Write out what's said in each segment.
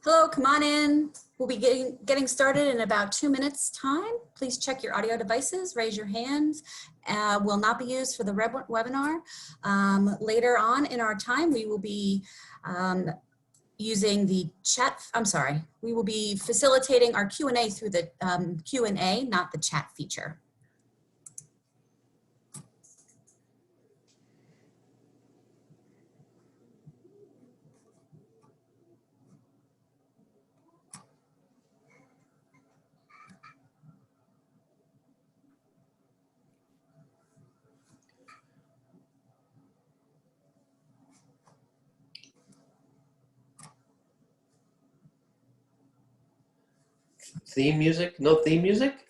Hello, come on in. We'll be getting started in about 2 minutes time. Please check your audio devices, raise your hands. Will not be used for the webinar. Later on in our time, we will be using the chat, we will be facilitating our Q&A through the Q&A, not the chat feature. Theme music? No theme music?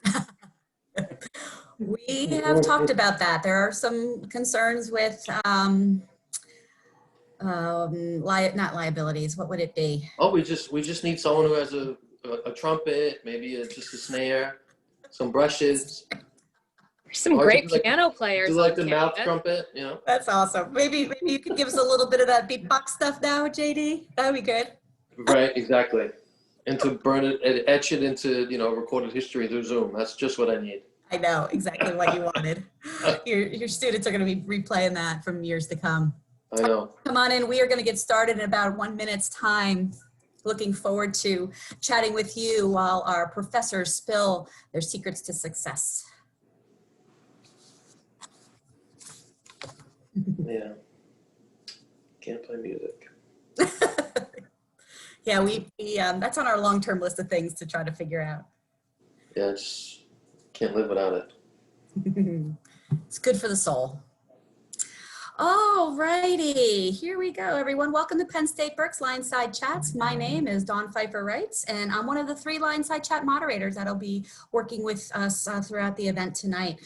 We have talked about that. There are some concerns with not liabilities. What would it be? Oh, we just need someone who has a trumpet, maybe just a snare, some brushes. There's some great piano players. Do like the mouth trumpet, you know? That's awesome. Maybe you could give us a little bit of that beatbox stuff now, JD. That would be good. Right, exactly. And to burn it, etch it into, you know, recorded history through Zoom. That's just what I need. I know exactly what you wanted. Your students are going to be replaying that from years to come. I know. Come on in. We are going to get started in about 1 minute's time. Looking forward to chatting with you while our professors spill their secrets to success. Yeah. Can't play music. Yeah, that's on our long-term list of things to try to figure out. Yeah, just can't live without it. It's good for the soul. All righty, here we go, everyone. Welcome to Penn State Berks LionSide Chats. My name is Pfeifer Reitz, and I'm one of the 3 LionSide Chat moderators that'll be working with us throughout the event tonight.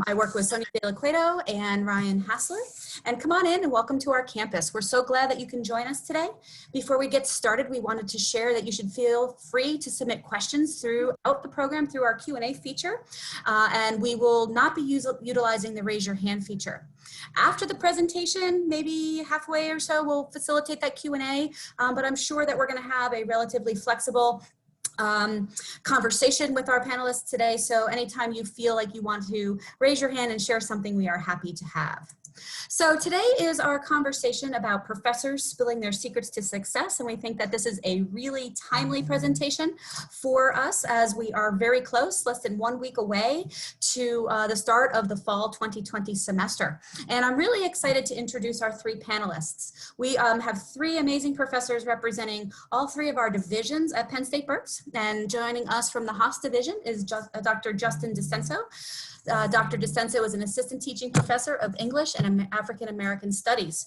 I work with Sonia De La Cueto and Ryan Hassler. And come on in and welcome to our campus. We're so glad that you can join us today. Before we get started, we wanted to share that you should feel free to submit questions throughout the program through our Q&A feature, and we will not be utilizing the raise your hand feature. After the presentation, maybe halfway or so, we'll facilitate that Q&A, but I'm sure that we're going to have a relatively flexible conversation with our panelists today. So anytime you feel like you want to raise your hand and share something, we are happy to have. So today is our conversation about professors spilling their secrets to success, and we think that this is a really timely presentation for us as we are very close, less than 1 week away to the start of the fall 2020 semester. And I'm really excited to introduce our 3 panelists. We have 3 amazing professors representing all 3 of our divisions at Penn State Berks, and joining us from the Haas division is Dr. Justin DeSenso. Dr. DeSenso is an assistant teaching professor of English and African American Studies.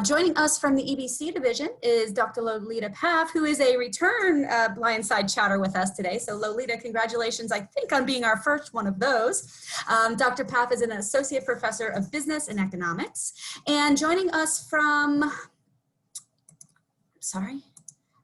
Joining us from the EBC division is Dr. Lolita Paff, who is a return LionSide chatter with us today. So Lolita, congratulations, I think, on being our first one of those. Dr. Paff is an associate professor of business and economics. And joining us from,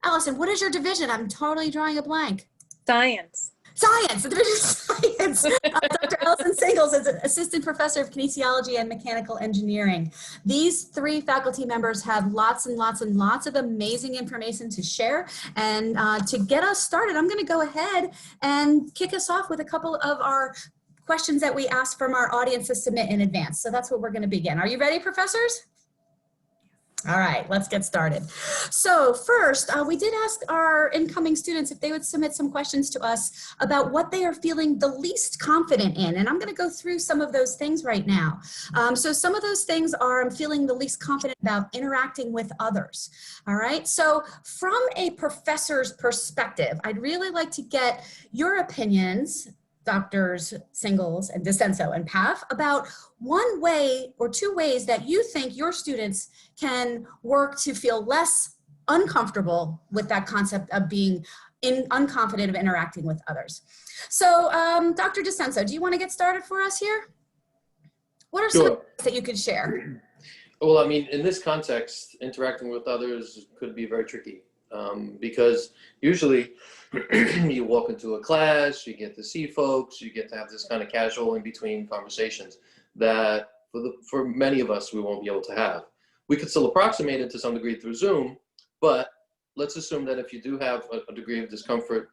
Allison, what is your division? I'm totally drawing a blank. Science. Science, the division of science. Dr. Allison is an assistant professor of kinesiology and mechanical engineering. These 3 faculty members have lots and lots and lots of amazing information to share. And to get us started, I'm going to go ahead and kick us off with a couple of our questions that we asked from our audience to submit in advance. So that's what we're going to begin. Are you ready, professors? All right, let's get started. So first, we did ask our incoming students if they would submit some questions to us about what they are feeling the least confident in. And I'm going to go through some of those things right now. So some of those things are I'm feeling the least confident about interacting with others. All right, so from a professor's perspective, I'd really like to get your opinions, Doctors Singles and DeSenso and Paff, about 1 way or 2 ways that you think your students can work to feel less uncomfortable with that concept of being unconfident of interacting with others. So Dr. DeSenso, do you want to get started for us here? What are some things that you could share? Well, I mean, in this context, interacting with others could be very tricky because usually you walk into a class, you get to see folks, you get to have this kind of casual in-between conversations that for many of us, we won't be able to have. We could still approximate it to some degree through Zoom, but let's assume that if you do have a degree of discomfort,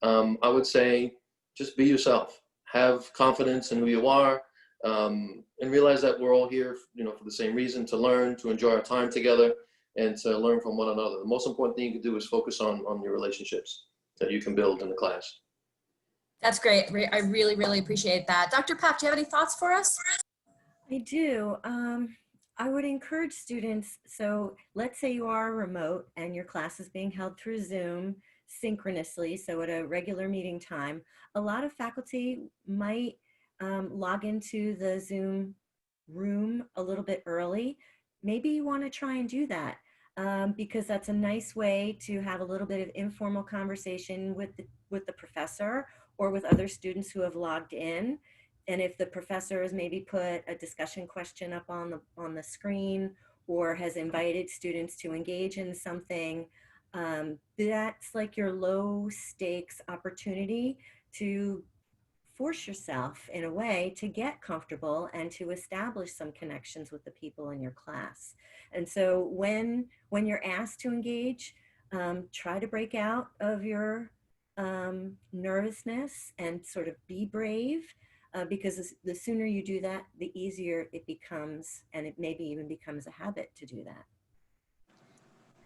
I would say just be yourself. Have confidence in who you are, and realize that we're all here, for the same reason, to learn, to enjoy our time together, and to learn from one another. The most important thing you can do is focus on your relationships that you can build in the class. That's great. I really, really appreciate that. Dr. Paff, do you have any thoughts for us? I do. I would encourage students, so let's say you are remote and your class is being held through Zoom synchronously, so at a regular meeting time. A lot of faculty might log into the Zoom room a little bit early. Maybe you want to try and do that because that's a nice way to have a little bit of informal conversation with the professor or with other students who have logged in. And if the professor has maybe put a discussion question up on the screen or has invited students to engage in something, that's like your low stakes opportunity to force yourself in a way to get comfortable and to establish some connections with the people in your class. And so when you're asked to engage, try to break out of your nervousness and sort of be brave. Because the sooner you do that, the easier it becomes, and it maybe even becomes a habit to do that.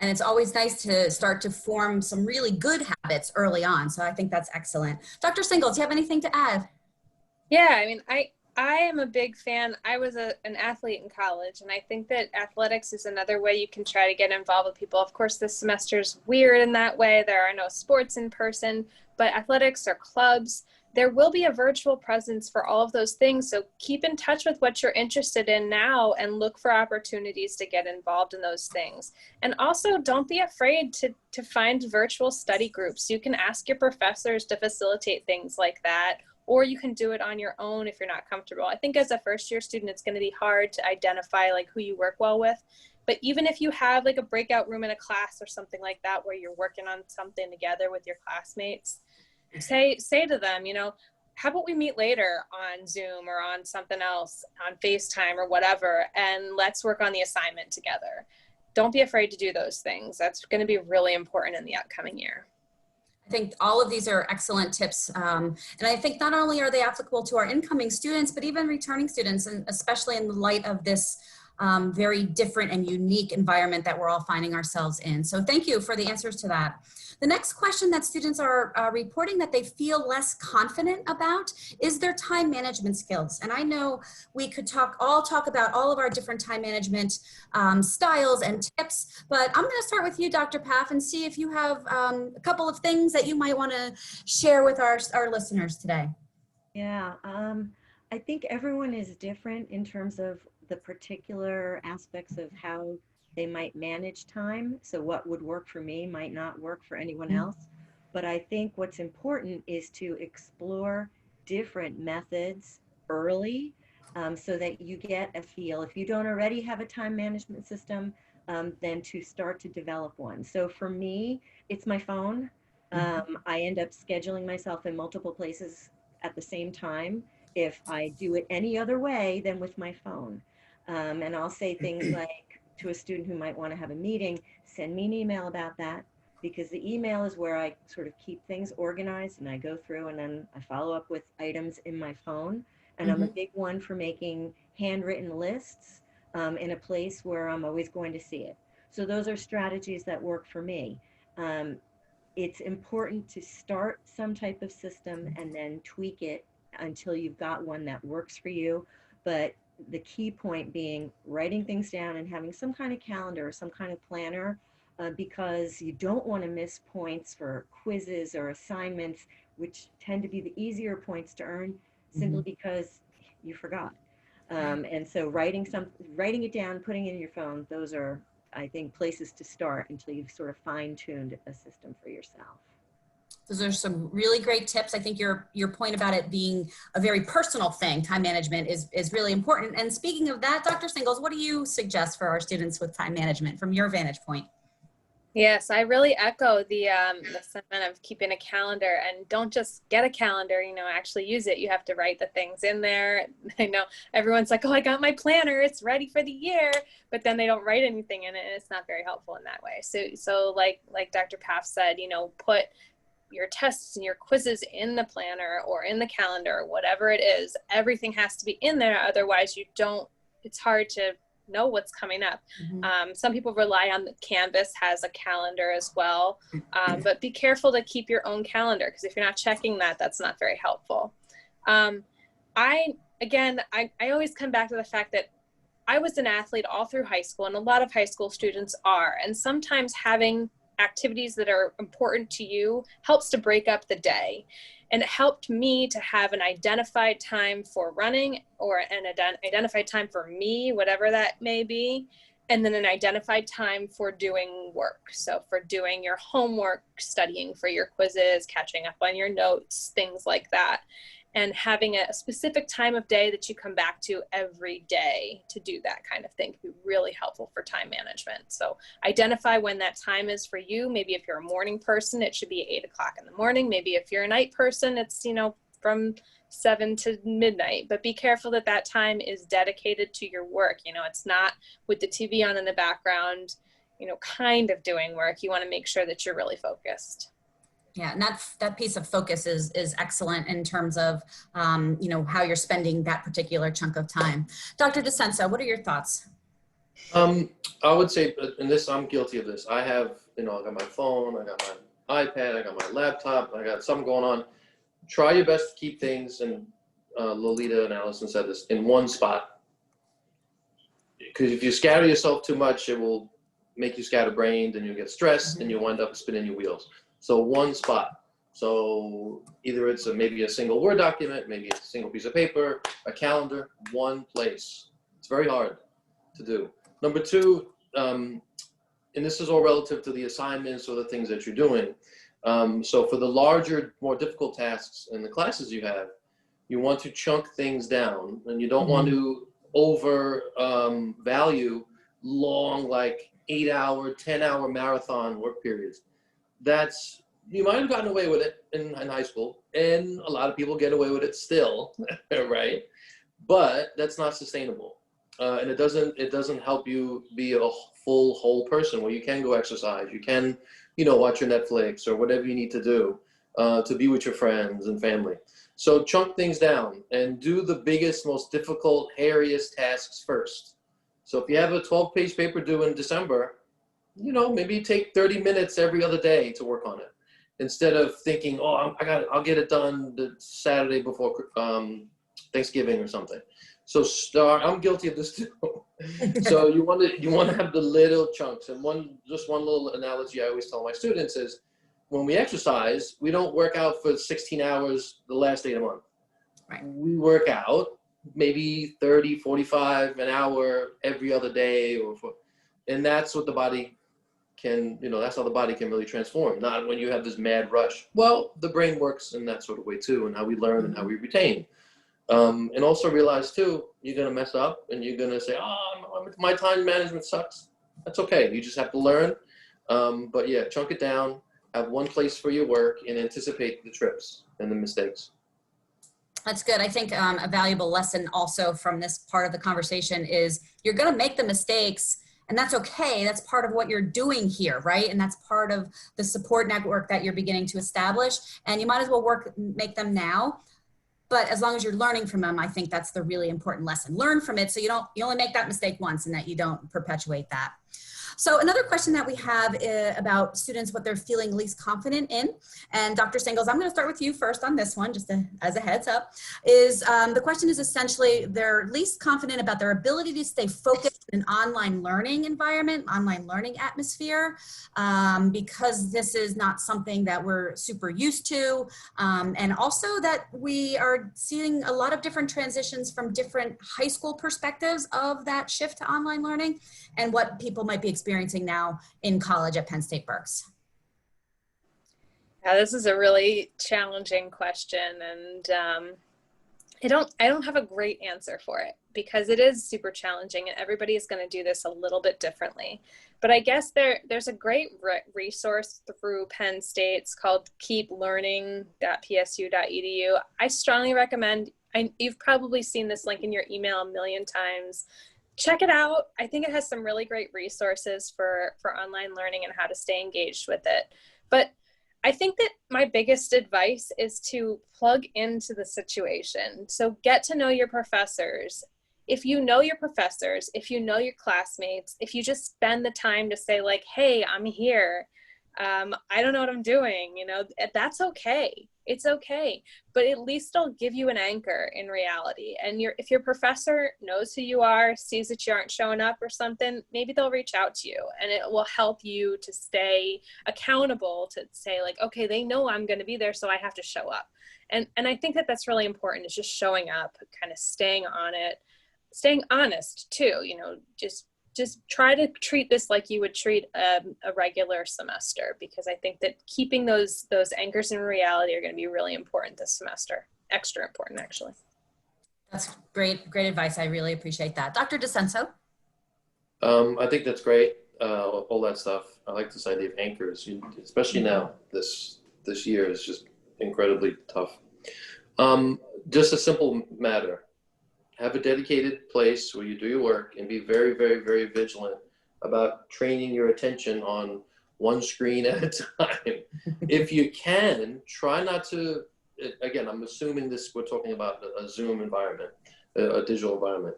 And it's always nice to start to form some really good habits early on. So I think that's excellent. Dr. Singles, do you have anything to add? Yeah, I mean, I am a big fan. I was an athlete in college, and I think that athletics is another way you can try to get involved with people. Of course, this semester's weird in that way. There are no sports in person, but athletics are clubs. There will be a virtual presence for all of those things. So keep in touch with what you're interested in now and look for opportunities to get involved in those things. And also don't be afraid to find virtual study groups. You can ask your professors to facilitate things like that, or you can do it on your own if you're not comfortable. I think as a first year student, it's going to be hard to identify like who you work well with. But even if you have like a breakout room in a class or something like that, where you're working on something together with your classmates, say to them, how about we meet later on Zoom or on something else, on FaceTime or whatever, and let's work on the assignment together. Don't be afraid to do those things. That's going to be really important in the upcoming year. I think all of these are excellent tips. And I think not only are they applicable to our incoming students, but even returning students, and especially in the light of this very different and unique environment that we're all finding ourselves in. So thank you for the answers to that. The next question that students are reporting that they feel less confident about is their time management skills. And I know we could talk about all of our different time management styles and tips, but I'm going to start with you, Dr. Paff, and see if you have a couple of things that you might want to share with our listeners today. Yeah, I think everyone is different in terms of the particular aspects of how they might manage time. So what would work for me might not work for anyone else. But I think what's important is to explore different methods early so that you get a feel. If you don't already have a time management system, then to start to develop one. So for me, it's my phone. I end up scheduling myself in multiple places at the same time if I do it any other way than with my phone. And I'll say things like to a student who might want to have a meeting, send me an email about that, because the email is where I sort of keep things organized and I go through and then I follow up with items in my phone. And I'm a big one for making handwritten lists in a place where I'm always going to see it. So those are strategies that work for me. It's important to start some type of system and then tweak it until you've got one that works for you. But the key point being writing things down and having some kind of calendar or some kind of planner because you don't want to miss points for quizzes or assignments, which tend to be the easier points to earn simply because you forgot. And so writing it down, putting it in your phone, those are, I think, places to start until you've sort of fine-tuned a system for yourself. Those are some really great tips. I think your point about it being a very personal thing, time management, is really important. And speaking of that, Dr. Singles, what do you suggest for our students with time management from your vantage point? Yes, I really echo the sentiment of keeping a calendar, and don't just get a calendar, actually use it. You have to write the things in there. I know everyone's like, oh, I got my planner, it's ready for the year, but then they don't write anything in it, and it's not very helpful in that way. So like Dr. Paff said, put your tests and your quizzes in the planner or in the calendar, whatever it is. Everything has to be in there, otherwise it's hard to know what's coming up. Some people rely on the Canvas has a calendar as well, but be careful to keep your own calendar, because if you're not checking that, that's not very helpful. I always come back to the fact that I was an athlete all through high school, and a lot of high school students are, and sometimes having activities that are important to you helps to break up the day. And it helped me to have an identified time for running, or an identified time for me, whatever that may be, and then an identified time for doing work. So for doing your homework, studying for your quizzes, catching up on your notes, things like that. And having a specific time of day that you come back to every day to do that kind of thing can be really helpful for time management. So identify when that time is for you. Maybe if you're a morning person, it should be 8 o'clock in the morning. Maybe if you're a night person, it's, from 7 to midnight. But be careful that that time is dedicated to your work. It's not with the TV on in the background, kind of doing work. You want to make sure that you're really focused. Yeah, and that piece of focus is excellent in terms of, how you're spending that particular chunk of time. Dr. DeSenso, what are your thoughts? I would say, and I'm guilty of this. I have, I got my phone, I got my iPad, I got my laptop, I got something going on. Try your best to keep things, and Lolita and Allison said this, in one spot. Because if you scatter yourself too much, it will make you scatterbrained, and you'll get stressed, and you'll wind up spinning your wheels. So one spot. So either it's maybe a single Word document, maybe it's a single piece of paper, a calendar, one place. It's very hard to do. Number two, and this is all relative to the assignments or the things that you're doing. So for the larger, more difficult tasks in the classes you have, you want to chunk things down, and you don't want to value long, like 8-hour, 10-hour marathon work periods. You might have gotten away with it in high school, and a lot of people get away with it still, right? But that's not sustainable, and it doesn't help you be a full, whole person where you can go exercise, you can, watch your Netflix or whatever you need to do to be with your friends and family. So chunk things down and do the biggest, most difficult, hairiest tasks first. So if you have a 12-page paper due in December, maybe take 30 minutes every other day to work on it, instead of thinking, oh, I'll get it done the Saturday before Thanksgiving or something. So I'm guilty of this too. So you want to have the little chunks. And one little analogy I always tell my students is, when we exercise, we don't work out for 16 hours the last day of the month. Right. We work out maybe 30, 45, an hour every other day, and that's what the body can, that's how the body can really transform, not when you have this mad rush. Well, the brain works in that sort of way too, and how we learn and how we retain. And also realize too, you're going to mess up and you're going to say, my time management sucks. That's okay. You just have to learn. But yeah, chunk it down, have one place for your work, and anticipate the trips and the mistakes. That's good. I think a valuable lesson also from this part of the conversation is you're going to make the mistakes, and that's okay. That's part of what you're doing here, right? And that's part of the support network that you're beginning to establish. And you might as well make them now. But as long as you're learning from them, I think that's the really important lesson. Learn from it so you only make that mistake once, and that you don't perpetuate that. So another question that we have about students, what they're feeling least confident in, and Dr. Singles, I'm going to start with you first on this one, just as a heads up, is the question is essentially they're least confident about their ability to stay focused in an online learning environment, online learning atmosphere, because this is not something that we're super used to, and also that we are seeing a lot of different transitions from different high school perspectives of that shift to online learning and what people might be experiencing now in college at Penn State Berks. Yeah, this is a really challenging question, and I don't have a great answer for it because it is super challenging and everybody is going to do this a little bit differently. But I guess there's a great resource through Penn State. It's called keeplearning.psu.edu. I strongly recommend, you've probably seen this link in your email a million times. Check it out. I think it has some really great resources for online learning and how to stay engaged with it. But I think that my biggest advice is to plug into the situation. So get to know your professors. If you know your professors, if you know your classmates, if you just spend the time to say like, hey, I'm here. I don't know what I'm doing, you know, that's okay. It's okay. But at least it'll give you an anchor in reality. And if your professor knows who you are, sees that you aren't showing up or something, maybe they'll reach out to you and it will help you to stay accountable, to say like, okay, they know I'm going to be there, so I have to show up. And I think that that's really important, is just showing up, kind of staying on it, staying honest too, you know, just try to treat this like you would treat a regular semester, because I think that keeping those anchors in reality are going to be really important this semester. Extra important, actually. That's great advice. I really appreciate that. Dr. DeSenso? I think that's great, all that stuff. I like this idea of anchors, especially now. This year is just incredibly tough. Just a simple matter. Have a dedicated place where you do your work and be very, very, very vigilant about training your attention on one screen at a time. If you can, try not to, again, I'm assuming we're talking about a Zoom environment, a digital environment.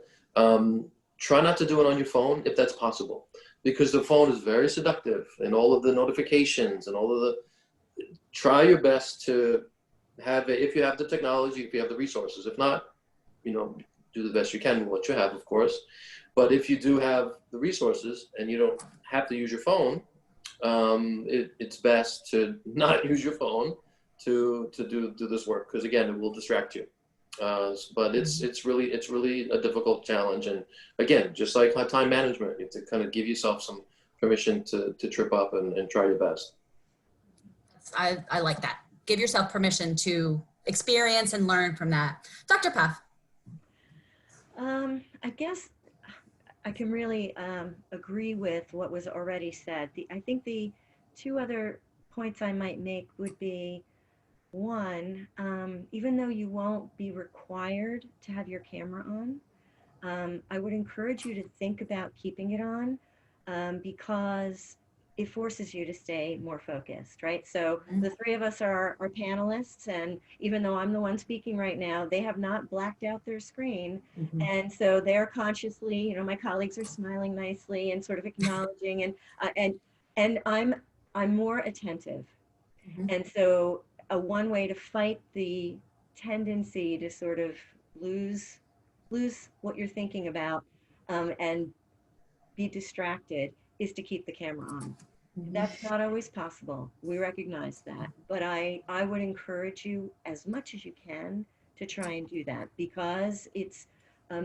Try not to do it on your phone if that's possible, because the phone is very seductive and all of the notifications and all of try your best to have it, if you have the technology, if you have the resources. If not, you know, do the best you can with what you have, of course. But if you do have the resources and you don't have to use your phone, it's best to not use your phone to do this work, because again, it will distract you. But it's really a difficult challenge. And again, just like time management, you have to kind of give yourself some permission to trip up and try your best. I like that. Give yourself permission to experience and learn from that. Dr. Paff? I guess I can really agree with what was already said. I think the two other points I might make would be, one, even though you won't be required to have your camera on, I would encourage you to think about keeping it on, because it forces you to stay more focused, right? So the three of us are panelists, and even though I'm the one speaking right now, they have not blacked out their screen. And so they're consciously, you know, my colleagues are smiling nicely and sort of acknowledging, and I'm more attentive. And so one way to fight the tendency to sort of lose what you're thinking about, and be distracted, is to keep the camera on. That's not always possible. We recognize that. But I would encourage you as much as you can to try and do that, because it's a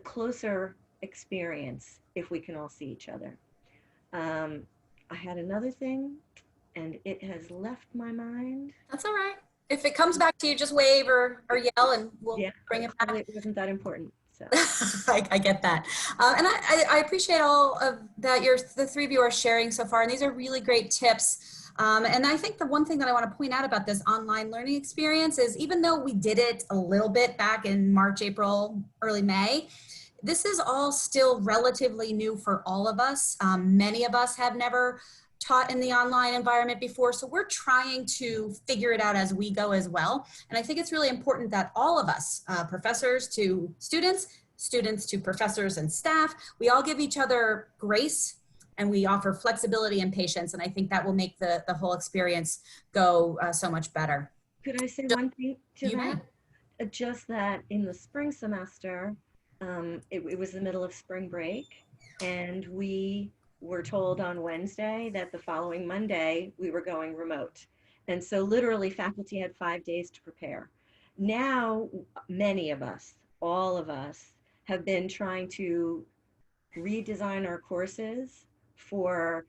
closer experience if we can all see each other. I had another thing and it has left my mind. That's all right. If it comes back to you, just wave or yell and we'll bring it back. It wasn't that important. So. I get that. And I appreciate all of that the three of you are sharing so far. And these are really great tips. And I think the one thing that I want to point out about this online learning experience is, even though we did it a little bit back in March, April, early May, this is all still relatively new for all of us. Many of us have never taught in the online environment before, so we're trying to figure it out as we go as well. And I think it's really important that all of us, professors to students, students to professors and staff, we all give each other grace and we offer flexibility and patience. And I think that will make the whole experience go so much better. Could I say one thing to that? Just that in the spring semester, it was the middle of spring break, and we were told on Wednesday that the following Monday we were going remote. And so literally faculty had 5 days to prepare. Now, many of us, all of us, have been trying to redesign our courses for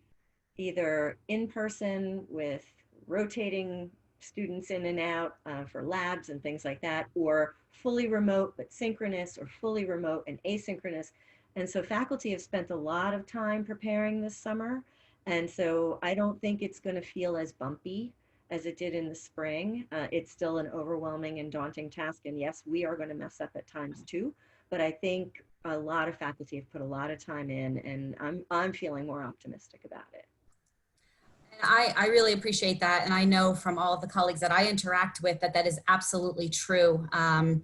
either in person with rotating students in and out for labs and things like that, or fully remote but synchronous, or fully remote and asynchronous. And so faculty have spent a lot of time preparing this summer. And so I don't think it's going to feel as bumpy as it did in the spring. It's still an overwhelming and daunting task. And yes, we are going to mess up at times too. But I think a lot of faculty have put a lot of time in, and I'm feeling more optimistic about it. I really appreciate that. And I know from all of the colleagues that I interact with that that is absolutely true. And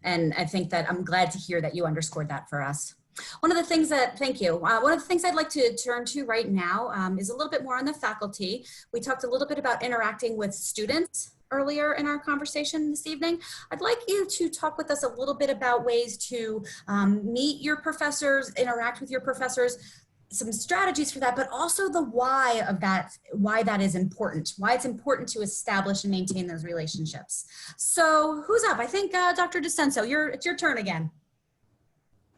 I think that I'm glad to hear that you underscored that for us. One of the things that, thank you. One of the things I'd like to turn to right now is a little bit more on the faculty. We talked a little bit about interacting with students earlier in our conversation this evening. I'd like you to talk with us a little bit about ways to meet your professors, interact with your professors, some strategies for that, but also the why of that, why that is important, why it's important to establish and maintain those relationships. So who's up? I think Dr. DeSenso, it's your turn again.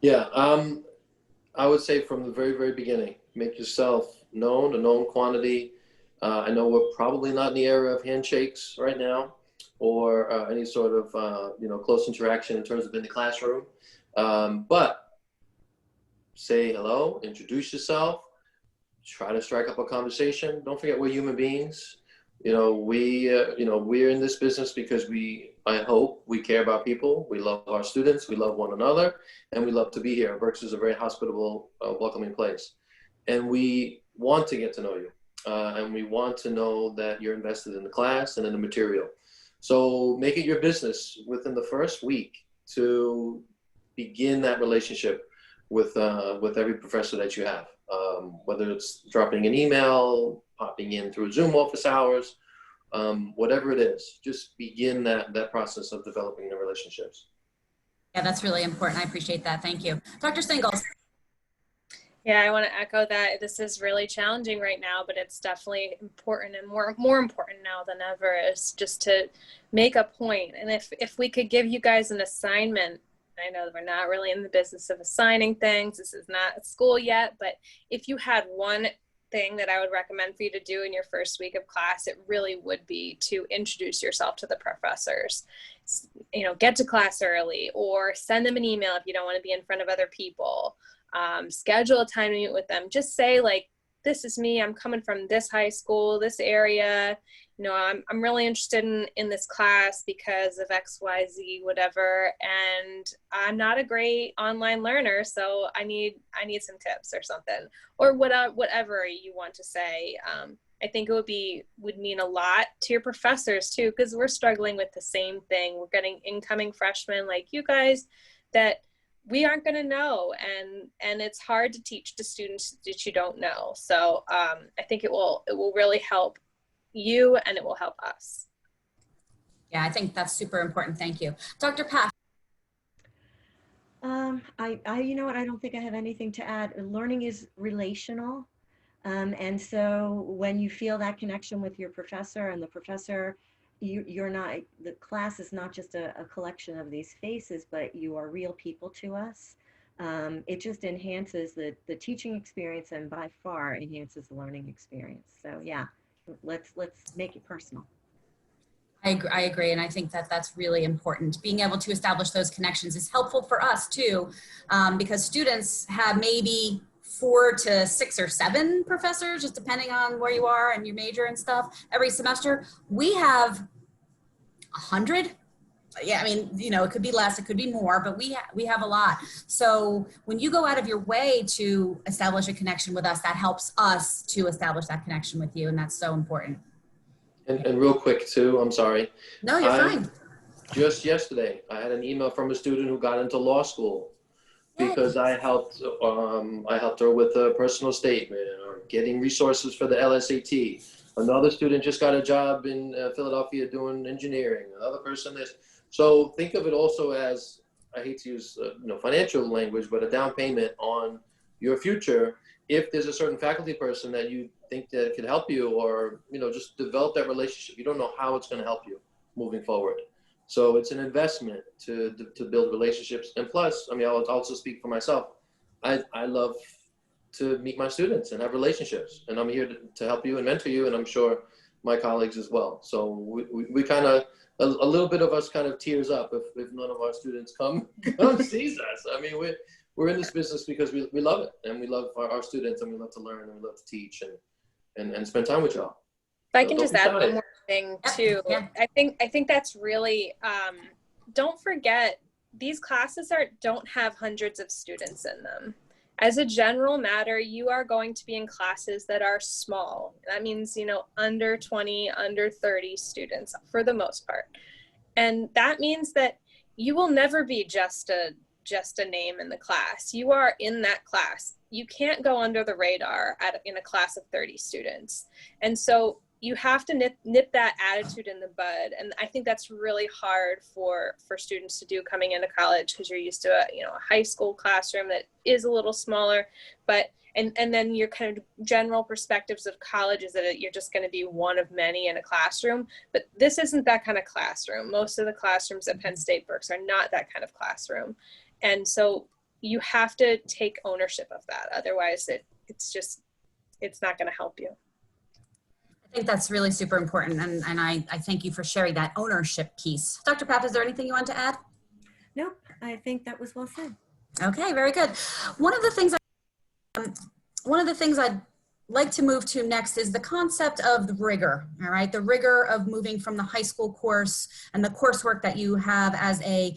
Yeah, I would say from the very, very beginning, make yourself known, a known quantity. I know we're probably not in the era of handshakes right now, or any sort of close interaction in terms of in the classroom, but say hello, introduce yourself, try to strike up a conversation. Don't forget we're human beings. We're in this business because I hope we care about people. We love our students, we love one another, and we love to be here. Berks is a very hospitable, welcoming place. And we want to get to know you. And we want to know that you're invested in the class and in the material. So make it your business within the first week to begin that relationship with every professor that you have, whether it's dropping an email, popping in through Zoom office hours, whatever it is, just begin that process of developing the relationships. Yeah, that's really important. I appreciate that. Thank you. Dr. Singles. Yeah, I want to echo that. This is really challenging right now, but it's definitely important, and more important now than ever is just to make a point. And if we could give you guys an assignment, I know that we're not really in the business of assigning things. This is not school yet, but if you had one thing that I would recommend for you to do in your first week of class, it really would be to introduce yourself to the professors. Get to class early, or send them an email if you don't want to be in front of other people. Schedule a time to meet with them. Just say, like, this is me, I'm coming from this high school, this area, I'm really interested in this class because of XYZ, whatever, and I'm not a great online learner, so I need some tips or something, or whatever you want to say. I think it would mean a lot to your professors too, because we're struggling with the same thing. We're getting incoming freshmen like you guys that we aren't going to know, and it's hard to teach to students that you don't know. So I think it will really help you, and it will help us. Yeah, I think that's super important. Thank you. Dr. Paff. You know what, I don't think I have anything to add. Learning is relational. And so when you feel that connection with your professor, and the professor, the class is not just a collection of these faces, but you are real people to us. It just enhances the teaching experience, and by far enhances the learning experience. So yeah, let's make it personal. I agree, and I think that that's really important. Being able to establish those connections is helpful for us too, because students have maybe 4 to 6 or 7 professors, just depending on where you are and your major and stuff. Every semester, we have 100. Yeah, I mean, it could be less, it could be more, but we have a lot. So when you go out of your way to establish a connection with us, that helps us to establish that connection with you, and that's so important. And real quick too, I'm sorry. No, you're fine. Just yesterday, I had an email from a student who got into law school because I helped her with a personal statement or getting resources for the LSAT. Another student just got a job in Philadelphia doing engineering. Another person is. So think of it also as, I hate to use financial language, but a down payment on your future. If there's a certain faculty person that you think that could help you, or just develop that relationship, you don't know how it's going to help you moving forward. So it's an investment to build relationships. And plus, I'll also speak for myself. I love to meet my students and have relationships, and I'm here to help you and mentor you, and I'm sure my colleagues as well. So we kind of, a little bit of us kind of tears up if none of our students come sees us. I mean, we're in this business because we love it, and we love our students, and we love to learn, and we love to teach and spend time with y'all. If I So can don't just be add shy. one more thing too. Yeah. I think that's really, don't forget, these classes don't have hundreds of students in them. As a general matter, you are going to be in classes that are small. That means, you know, under 20, under 30 students for the most part. And that means that you will never be just a name in the class. You are in that class. You can't go under the radar in a class of 30 students. And so you have to nip that attitude in the bud. And I think that's really hard for students to do coming into college, because you're used to a high school classroom that is a little smaller, but and then your kind of general perspectives of college is that you're just going to be one of many in a classroom. But this isn't that kind of classroom. Most of the classrooms at Penn State Berks are not that kind of classroom. And so you have to take ownership of that. Otherwise it's not going to help you. I think that's really super important, and I thank you for sharing that ownership piece. Dr. Paff, is there anything you want to add? Nope, I think that was well said. Okay, very good. One of the things I'd like to move to next is the concept of the rigor, all right? The rigor of moving from the high school course and the coursework that you have as a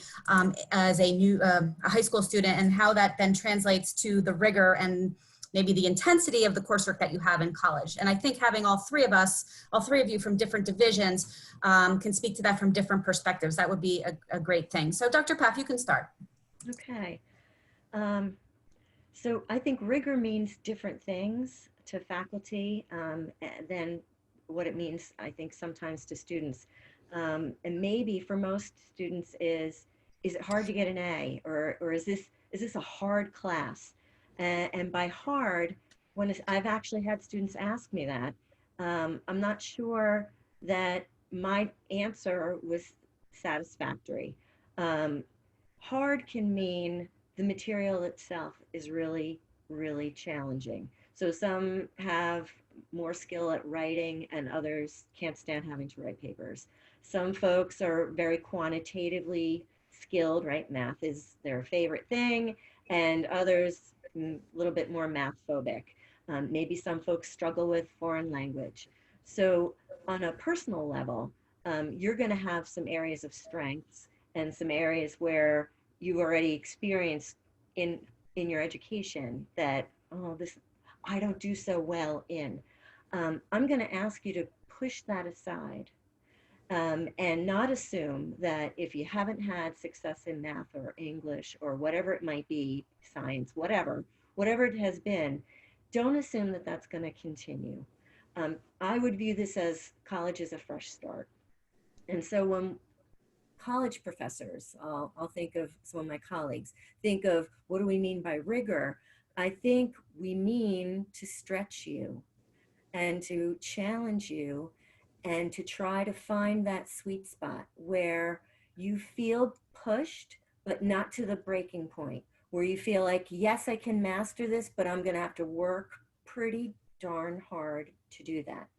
new high school student, and how that then translates to the rigor and maybe the intensity of the coursework that you have in college. And I think having all three of you from different divisions can speak to that from different perspectives. That would be a great thing. So Dr. Paff, you can start. Okay. So I think rigor means different things to faculty than what it means, I think, sometimes to students. And maybe for most students is it hard to get an A, or is this a hard class? And by hard, I've actually had students ask me that, I'm not sure that my answer was satisfactory. Hard can mean the material itself is really, really challenging. So some have more skill at writing, and others can't stand having to write papers. Some folks are very quantitatively skilled, right? Math is their favorite thing, and others a little bit more math phobic. Maybe some folks struggle with foreign language. So on a personal level, you're going to have some areas of strengths and some areas where you already experienced in your education that, I don't do so well in. I'm going to ask you to push that aside and not assume that if you haven't had success in math or English or whatever it might be, science, whatever it has been, don't assume that that's going to continue. I would view this as college is a fresh start. And so when college professors, I'll think of some of my colleagues, think of what do we mean by rigor? I think we mean to stretch you and to challenge you and to try to find that sweet spot where you feel pushed, but not to the breaking point, where you feel like, yes, I can master this, but I'm going to have to work pretty darn hard to do that.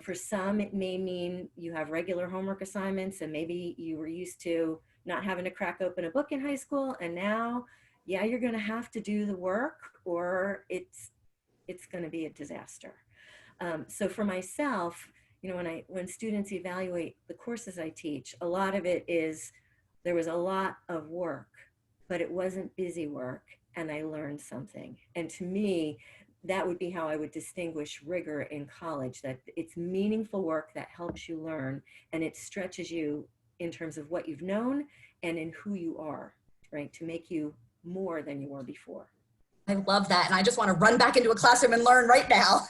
For some, it may mean you have regular homework assignments, and maybe you were used to not having to crack open a book in high school, and now, yeah, you're going to have to do the work, or it's going to be a disaster. So for myself, when students evaluate the courses I teach, a lot of it is there was a lot of work, but it wasn't busy work, and I learned something. And to me, that would be how I would distinguish rigor in college, that it's meaningful work that helps you learn, and it stretches you in terms of what you've known and in who you are, right? To make you more than you were before. I love that. And I just want to run back into a classroom and learn right now.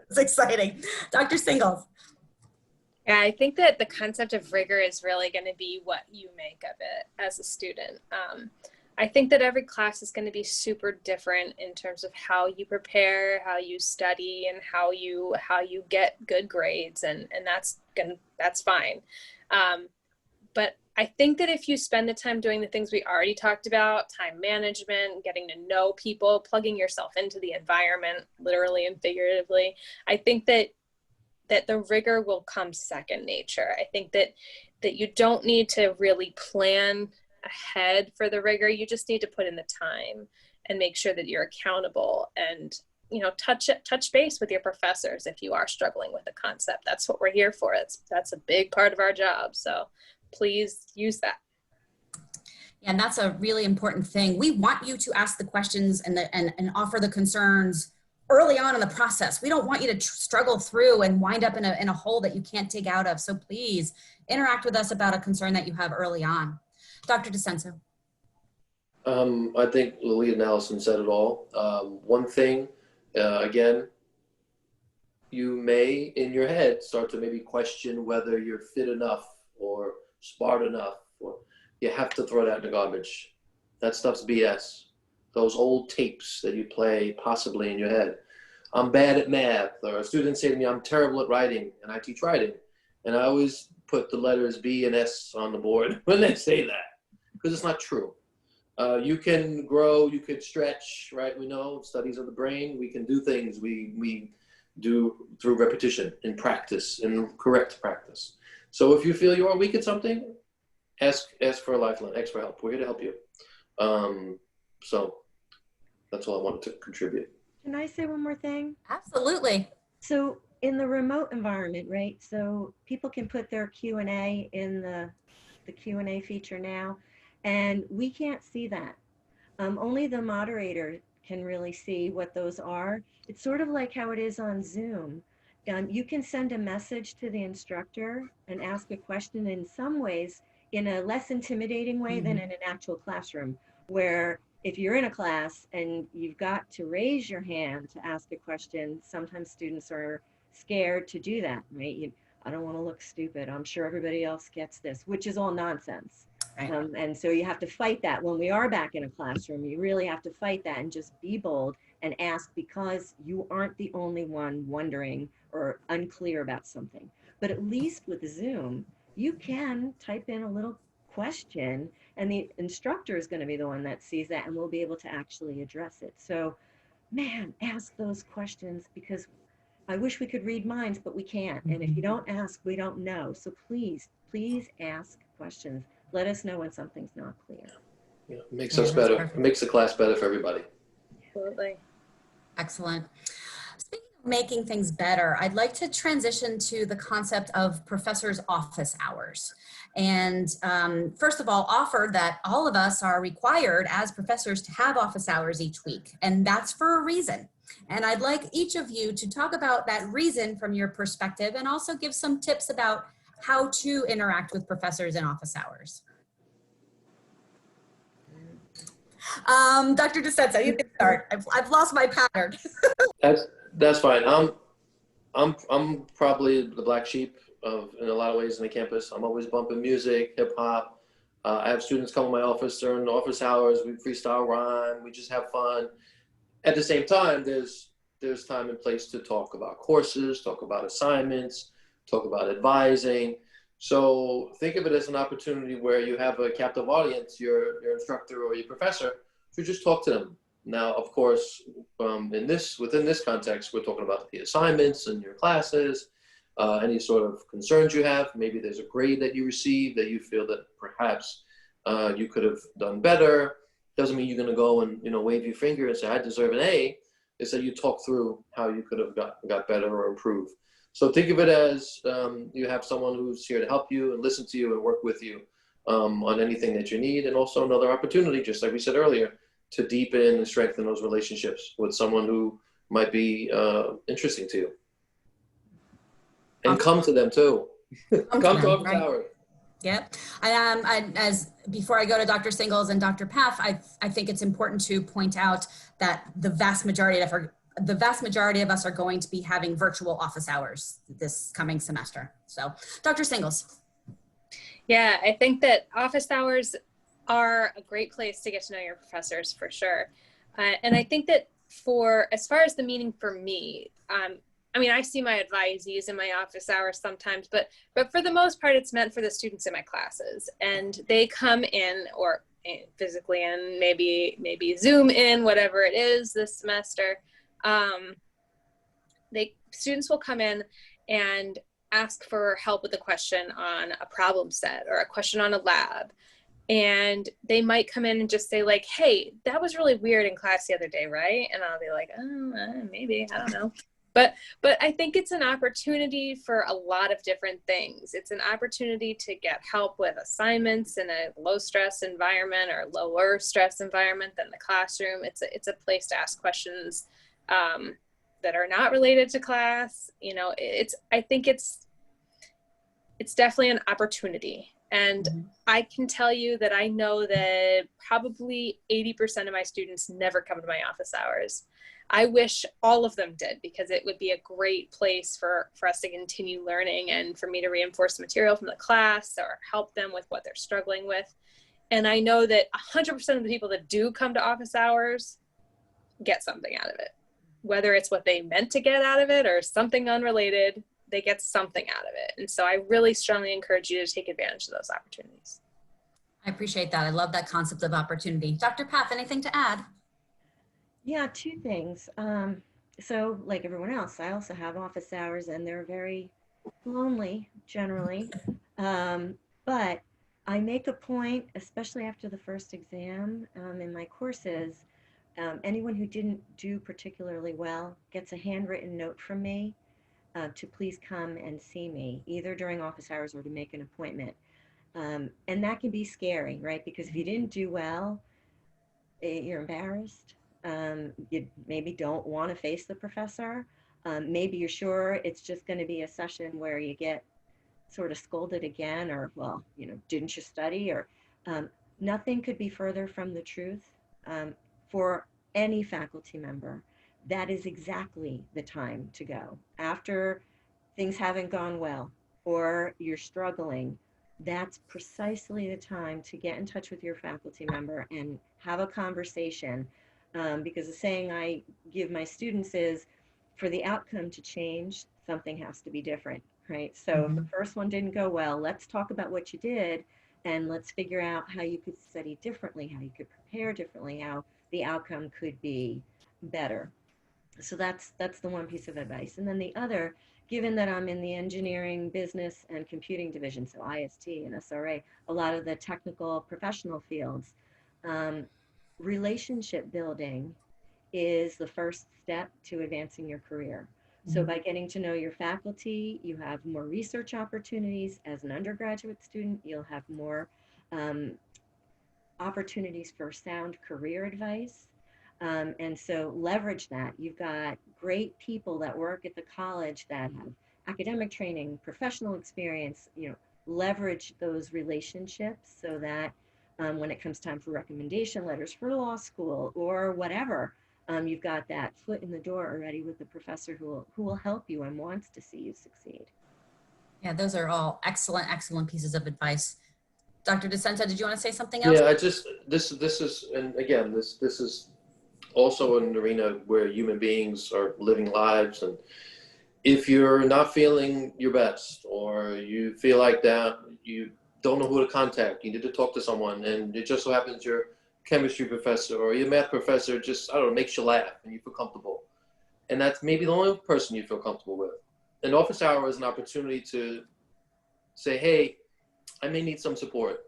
It's exciting. Dr. Singles. Yeah, I think that the concept of rigor is really going to be what you make of it as a student. I think that every class is going to be super different in terms of how you prepare, how you study, and how you get good grades, and that's fine. But I think that if you spend the time doing the things we already talked about, time management, getting to know people, plugging yourself into the environment, literally and figuratively, I think that that the rigor will come second nature. I think that you don't need to really plan ahead for the rigor. You just need to put in the time and make sure that you're accountable, and touch base with your professors if you are struggling with a concept. That's what we're here for. That's a big part of our job. So please use that. Yeah, and that's a really important thing. We want you to ask the questions and offer the concerns early on in the process. We don't want you to struggle through and wind up in a hole that you can't dig out of. So please interact with us about a concern that you have early on. Dr. DeSenso. I think Lolita and Allison said it all. One thing, again, you may in your head start to maybe question whether you're fit enough or smart enough, or you have to throw that in the garbage. That stuff's BS. Those old tapes that you play possibly in your head. I'm bad at math, or a student say to me, I'm terrible at writing, and I teach writing. And I always put the letters B and S on the board when they say that, because it's not true. You can grow, you could stretch, right? We know studies of the brain, we can do things we do through repetition and practice, and correct practice. So if you feel you are weak at something, ask for a lifeline, ask for help. We're here to help you. So that's all I wanted to contribute. Can I say one more thing? Absolutely. So in the remote environment, right? So people can put their Q&A in the Q&A feature now, and we can't see that. Only the moderator can really see what those are. It's sort of like how it is on Zoom. You can send a message to the instructor and ask a question in some ways in a less intimidating way than in an actual classroom, where if you're in a class and you've got to raise your hand to ask a question, sometimes students are scared to do that, right? I don't want to look stupid. I'm sure everybody else gets this, which is all nonsense. Right. And so you have to fight that. When we are back in a classroom, you really have to fight that and just be bold and ask, because you aren't the only one wondering or unclear about something. But at least with Zoom, you can type in a little question, and the instructor is going to be the one that sees that and will be able to actually address it. So, man, ask those questions, because I wish we could read minds, but we can't. And if you don't ask, we don't know. So please, please ask questions. Let us know when something's not clear. Yeah, it makes us better. Perfect. It makes the class better for everybody. Absolutely. Excellent. Speaking of making things better, I'd like to transition to the concept of professors' office hours. And first of all, offer that all of us are required as professors to have office hours each week. And that's for a reason. And I'd like each of you to talk about that reason from your perspective, and also give some tips about how to interact with professors in office hours. Dr. DeSenso, you can start. I've lost my pattern. That's fine. I'm probably the black sheep in a lot of ways in the campus. I'm always bumping music, hip hop. I have students come to my office during office hours. We freestyle rhyme. We just have fun. At the same time, there's time and place to talk about courses, talk about assignments, talk about advising. So think of it as an opportunity where you have a captive audience, your instructor or your professor, to just talk to them. Now, of course, within this context, we're talking about the assignments in your classes, any sort of concerns you have. Maybe there's a grade that you received that you feel that perhaps you could have done better. Doesn't mean you're going to go and wave your finger and say, I deserve an A. It's that you talk through how you could have got better or improved. So think of it as you have someone who's here to help you and listen to you and work with you on anything that you need. And also another opportunity, just like we said earlier, to deepen and strengthen those relationships with someone who might be interesting to you. And come to them too. Come to office hours. Yep. As before I go to Dr. Singles and Dr. Paff, I think it's important to point out that the vast majority of us are going to be having virtual office hours this coming semester. So, Dr. Singles. Yeah, I think that office hours are a great place to get to know your professors for sure. And I think that as far as the meaning for me, I see my advisees in my office hours sometimes, but for the most part, it's meant for the students in my classes, and they come in or physically in, maybe Zoom in, whatever it is this semester. Students will come in, and ask for help with a question on a problem set or a question on a lab. And they might come in and just say like, hey, that was really weird in class the other day, right? And I'll be like, maybe, I don't know. But I think it's an opportunity for a lot of different things. It's an opportunity to get help with assignments in a low stress environment or lower stress environment than the classroom. It's a place to ask questions that are not related to class. You know, I think it's definitely an opportunity. And I can tell you that I know that probably 80% of my students never come to my office hours. I wish all of them did, because it would be a great place for us to continue learning and for me to reinforce the material from the class or help them with what they're struggling with. And I know that 100% of the people that do come to office hours get something out of it, whether it's what they meant to get out of it or something unrelated. They get something out of it. And so I really strongly encourage you to take advantage of those opportunities. I appreciate that. I love that concept of opportunity. Dr. Paff, anything to add? Yeah, two things. So like everyone else, I also have office hours and they're very lonely generally. But I make a point, especially after the first exam in my courses, anyone who didn't do particularly well gets a handwritten note from me to please come and see me, either during office hours or to make an appointment. And that can be scary, right? Because if you didn't do well, you're embarrassed. You maybe don't want to face the professor. Maybe you're sure it's just going to be a session where you get sort of scolded again, or, well, you know, didn't you study? Or nothing could be further from the truth. For any faculty member, that is exactly the time to go. After things haven't gone well or you're struggling, that's precisely the time to get in touch with your faculty member and have a conversation. Because the saying I give my students is, for the outcome to change, something has to be different, right? So if the first one didn't go well, let's talk about what you did, and let's figure out how you could study differently, how you could prepare differently, how the outcome could be better. So that's the one piece of advice. And then the other, given that I'm in the engineering, business, and computing division, so IST and SRA, a lot of the technical professional fields, relationship building is the first step to advancing your career. So by getting to know your faculty, you have more research opportunities. As an undergraduate student, you'll have more opportunities for sound career advice. And so leverage that. You've got great people that work at the college that have academic training, professional experience, you know, leverage those relationships so that when it comes time for recommendation letters for law school or whatever, you've got that foot in the door already with the professor who will help you and wants to see you succeed. Yeah, those are all excellent, excellent pieces of advice. Dr. DeSenta, did you want to say something else? Yeah, this is, and again, this is also an arena where human beings are living lives, and if you're not feeling your best or you feel like that, you don't know who to contact, you need to talk to someone, and it just so happens your chemistry professor or your math professor just, I don't know, makes you laugh and you feel comfortable. And that's maybe the only person you feel comfortable with. An office hour is an opportunity to say, hey, I may need some support,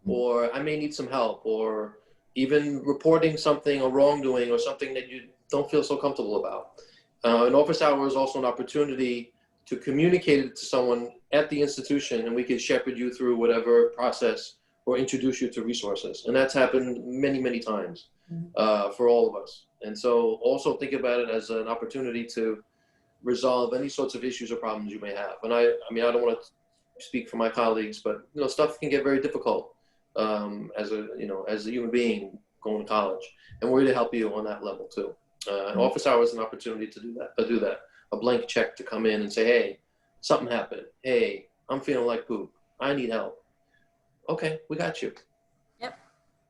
or I may need some help, or even reporting something or wrongdoing or something that you don't feel so comfortable about. An office hour is also an opportunity to communicate it to someone at the institution, and we can shepherd you through whatever process or introduce you to resources. And that's happened many, many times for all of us. And so also think about it as an opportunity to resolve any sorts of issues or problems you may have. And I mean, I don't want to speak for my colleagues, but you know, stuff can get very difficult as a human being going to college, and we're here to help you on that level too. An office hour is an opportunity to do that. A blank check to come in and say, hey, something happened. Hey, I'm feeling like poop. I need help. Okay, we got you. Yep.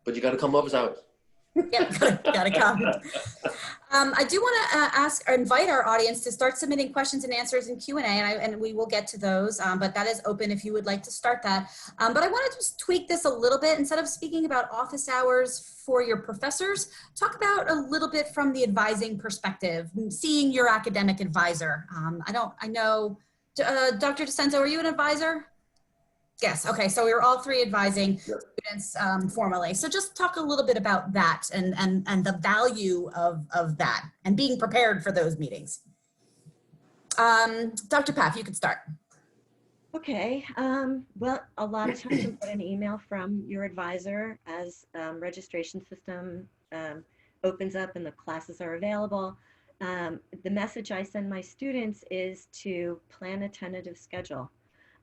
But you got to come office hours. Yep, gotta come. I do want to invite our audience to start submitting questions and answers in Q&A, and we will get to those, but that is open if you would like to start that. But I want to just tweak this a little bit. Instead of speaking about office hours for your professors, talk about a little bit from the advising perspective, seeing your academic advisor. I know Dr. DeCenzo, are you an advisor? Yes. Okay. So we were all three advising Yep. students formally. So just talk a little bit about that and the value of that and being prepared for those meetings. Dr. Paff, you could start. Okay, well, a lot of times you'll get an email from your advisor as registration system opens up and the classes are available. The message I send my students is to plan a tentative schedule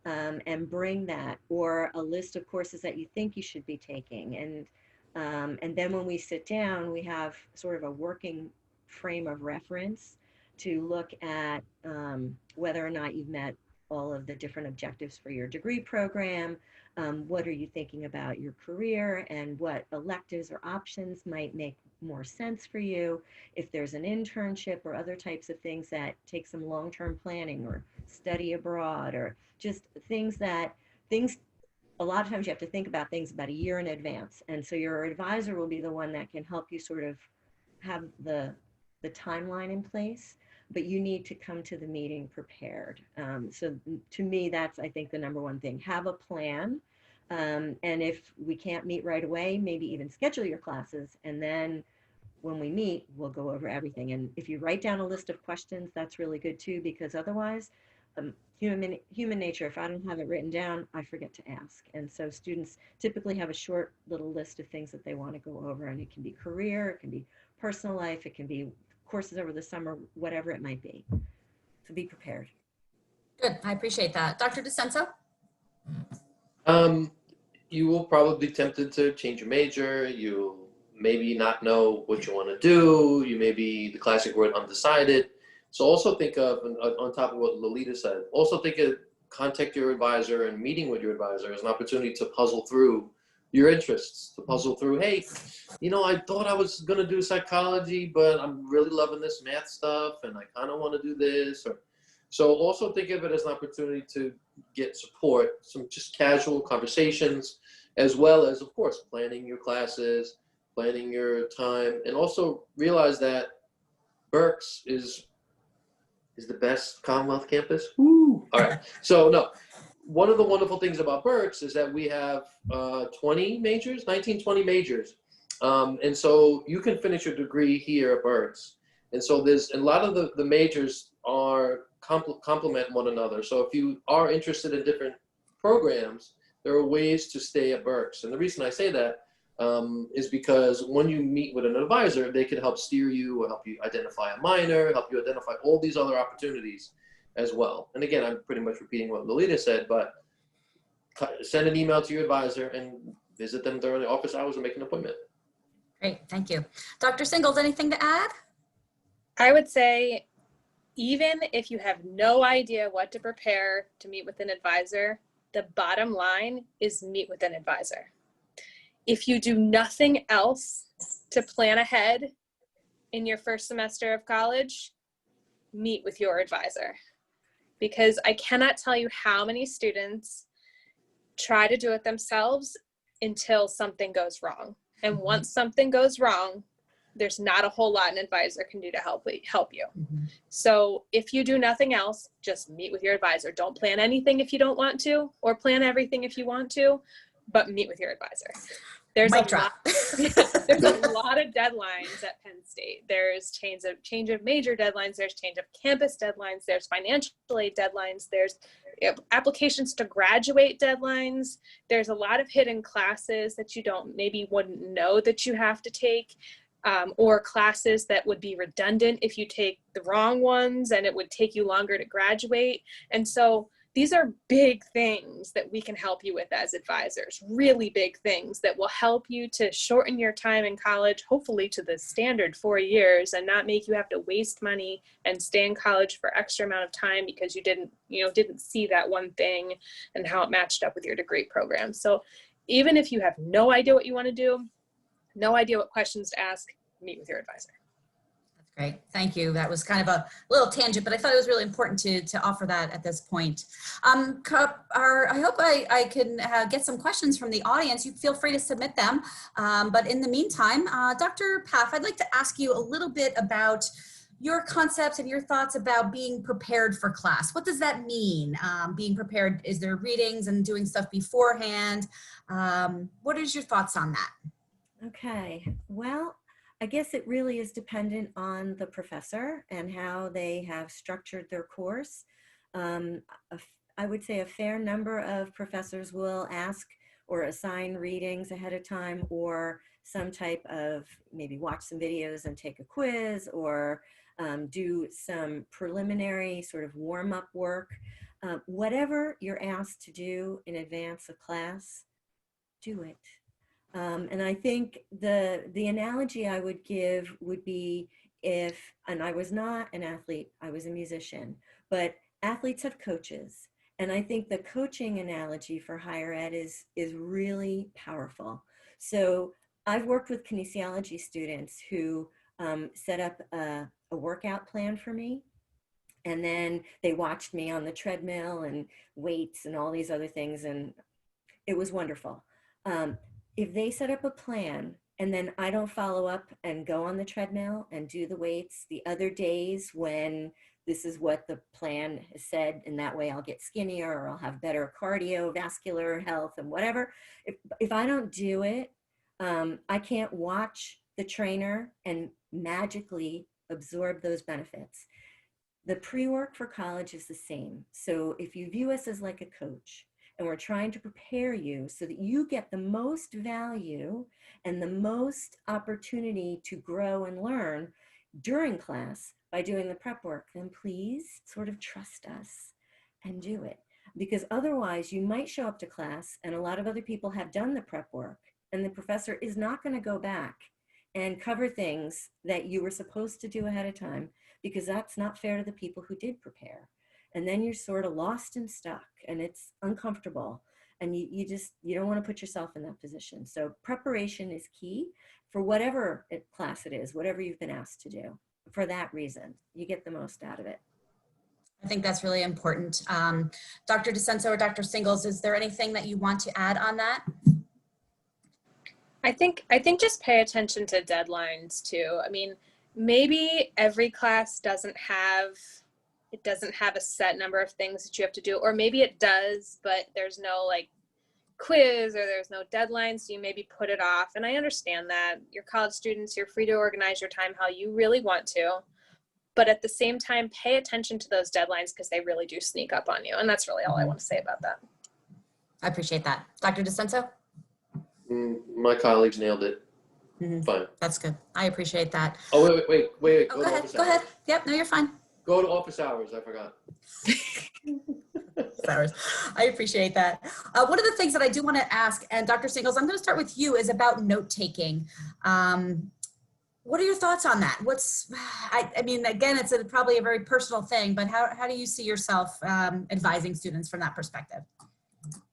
and bring that, or a list of courses that you think you should be taking. And then when we sit down, we have sort of a working frame of reference to look at whether or not you've met all of the different objectives for your degree program. What are you thinking about your career, and what electives or options might make more sense for you? If there's an internship or other types of things that take some long-term planning, or study abroad, or just things, a lot of times you have to think about things about a year in advance. And so your advisor will be the one that can help you sort of have the timeline in place, but you need to come to the meeting prepared. So to me, that's, I think, the number one thing. Have a plan. And if we can't meet right away, maybe even schedule your classes. And then when we meet, we'll go over everything. And if you write down a list of questions, that's really good too, because otherwise, human nature, if I don't have it written down, I forget to ask. And so students typically have a short little list of things that they want to go over, and it can be career, it can be personal life, it can be courses over the summer, whatever it might be. So be prepared. Good. I appreciate that. Dr. DeCenzo? You will probably be tempted to change your major. You'll maybe not know what you want to do. You may be the classic word undecided. So also think of, on top of what Lolita said, also think of contact your advisor and meeting with your advisor as an opportunity to puzzle through your interests, to puzzle through, hey, you know, I thought I was going to do psychology, but I'm really loving this math stuff, and I kind of want to do this. So also think of it as an opportunity to get support, some just casual conversations, as well as, of course, planning your classes, planning your time, and also realize that Berks is the best Commonwealth campus. Woo! All right. So no, one of the wonderful things about Berks is that we have 20 majors, 19, 20 majors. And so you can finish your degree here at Berks. And so there's a lot of the majors are complement one another. So if you are interested in different programs, there are ways to stay at Berks. And the reason I say that is because when you meet with an advisor, they can help steer you or help you identify a minor, help you identify all these other opportunities as well. And again, I'm pretty much repeating what Lolita said, but send an email to your advisor and visit them during the office hours and make an appointment. Great, thank you. Dr. Singles, anything to add? I would say, even if you have no idea what to prepare to meet with an advisor, the bottom line is meet with an advisor. If you do nothing else to plan ahead in your first semester of college, meet with your advisor. Because I cannot tell you how many students try to do it themselves until something goes wrong. And once something goes wrong, there's not a whole lot an advisor can do to help you. So if you do nothing else, just meet with your advisor. Don't plan anything if you don't want to, or plan everything if you want to, but meet with your advisor. There's a lot of deadlines at Penn State. There's change of major deadlines. There's change of campus deadlines. There's financial aid deadlines. There's applications to graduate deadlines. There's a lot of hidden classes that you wouldn't know that you have to take, or classes that would be redundant if you take the wrong ones, and it would take you longer to graduate. And so these are big things that we can help you with as advisors, really big things that will help you to shorten your time in college, hopefully to the standard 4 years, and not make you have to waste money and stay in college for extra amount of time because you didn't see that one thing and how it matched up with your degree program. So even if you have no idea what you want to do, no idea what questions to ask, meet with your advisor. Great, thank you. That was kind of a little tangent, but I thought it was really important to offer that at this point. I hope I can get some questions from the audience. You feel free to submit them. But in the meantime, Dr. Paff, I'd like to ask you a little bit about your concepts and your thoughts about being prepared for class. What does that mean? Being prepared, is there readings and doing stuff beforehand? What is your thoughts on that? Okay, well, I guess it really is dependent on the professor and how they have structured their course. I would say a fair number of professors will ask or assign readings ahead of time, or some type of maybe watch some videos and take a quiz, or do some preliminary sort of warm-up work. Whatever you're asked to do in advance of class, do it. And I think the analogy I would give would be if, and I was not an athlete, I was a musician, but athletes have coaches. And I think the coaching analogy for higher ed is really powerful. So I've worked with kinesiology students who set up a workout plan for me. And then they watched me on the treadmill and weights and all these other things. And it was wonderful. If they set up a plan and then I don't follow up and go on the treadmill and do the weights the other days when this is what the plan has said, and that way I'll get skinnier or I'll have better cardiovascular health and whatever. If I don't do it, I can't watch the trainer and magically absorb those benefits. The pre-work for college is the same. So if you view us as like a coach, and we're trying to prepare you so that you get the most value and the most opportunity to grow and learn during class by doing the prep work, then please sort of trust us and do it. Because otherwise you might show up to class and a lot of other people have done the prep work, and the professor is not going to go back and cover things that you were supposed to do ahead of time, because that's not fair to the people who did prepare. And then you're sort of lost and stuck, and it's uncomfortable, and you don't want to put yourself in that position. So preparation is key for whatever class it is, whatever you've been asked to do. For that reason, you get the most out of it. I think that's really important. Dr. DeSenso or Dr. Singles, is there anything that you want to add on that? I think just pay attention to deadlines too. I mean, maybe every class doesn't have a set number of things that you have to do, or maybe it does, but there's no like quiz or there's no deadline, so you maybe put it off. And I understand that. You're college students, you're free to organize your time how you really want to, but at the same time, pay attention to those deadlines because they really do sneak up on you. And that's really all I want to say about that. I appreciate that. Dr. DeSenso? My colleagues nailed it. Fine. That's good. I appreciate that. Oh, wait. Oh, go ahead. Yep, no, you're fine. Go to office hours. I forgot. I appreciate that. One of the things that I do want to ask, and Dr. Singles, I'm going to start with you, is about note-taking. What are your thoughts on that? I mean, again, it's probably a very personal thing, but how do you see yourself advising students from that perspective?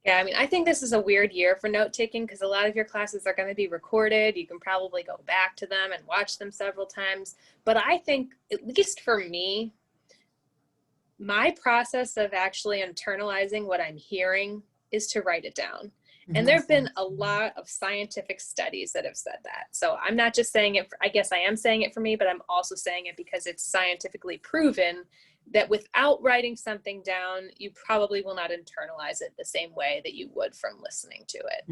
Yeah, I mean, I think this is a weird year for note-taking because a lot of your classes are going to be recorded. You can probably go back to them and watch them several times. But I think, at least for me, my process of actually internalizing what I'm hearing is to write it down. And there have been a lot of scientific studies that have said that. So I'm not just saying it, I guess I am saying it for me, but I'm also saying it because it's scientifically proven that without writing something down, you probably will not internalize it the same way that you would from listening to it.